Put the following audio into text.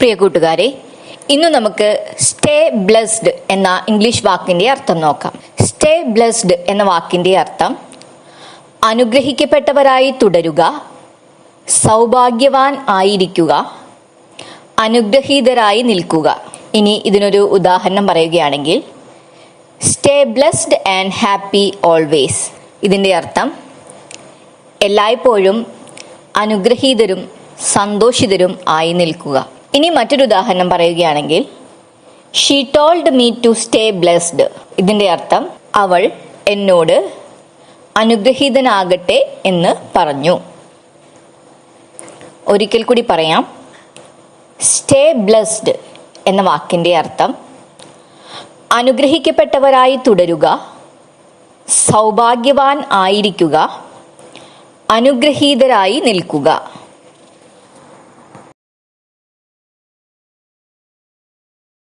പ്രിയ കൂട്ടുകാരെ, ഇന്ന് നമുക്ക് സ്റ്റേ ബ്ലെസ്ഡ് എന്ന ഇംഗ്ലീഷ് വാക്കിന്റെ അർത്ഥം നോക്കാം. സ്റ്റേ ബ്ലെസ്ഡ് എന്ന വാക്കിന്റെ അർത്ഥം അനുഗ്രഹിക്കപ്പെട്ടവരായി തുടരുക, സൗഭാഗ്യവാൻ ആയിരിക്കുക, അനുഗ്രഹീതരായി നിൽക്കുക. ഇനി ഇതിനൊരു ഉദാഹരണം പറയുകയാണെങ്കിൽ, stay blessed and happy always. ഇതിന്റെ അർത്ഥം എല്ലായ്പ്പോഴും അനുഗ്രഹീതരും സന്തോഷിതരും ആയി നിൽക്കുക. ഇനി മറ്റൊരു ഉദാഹരണം പറയുകയാണെങ്കിൽ, she told me to stay blessed. ഇതിന്റെ അർത്ഥം അവൾ എന്നോട് അനുഗ്രഹീതനാകട്ടെ എന്ന് പറഞ്ഞു. ഒരിക്കൽ കൂടി പറയാം. സ്റ്റേ ബ്ലെസ്ഡ് എന്ന വാക്കിന്റെ അർത്ഥം അനുഗ്രഹിക്കപ്പെട്ടവരായി തുടരുക, സൗഭാഗ്യവാൻ ആയിരിക്കുക, അനുഗ്രഹീതരായി നിൽക്കുക.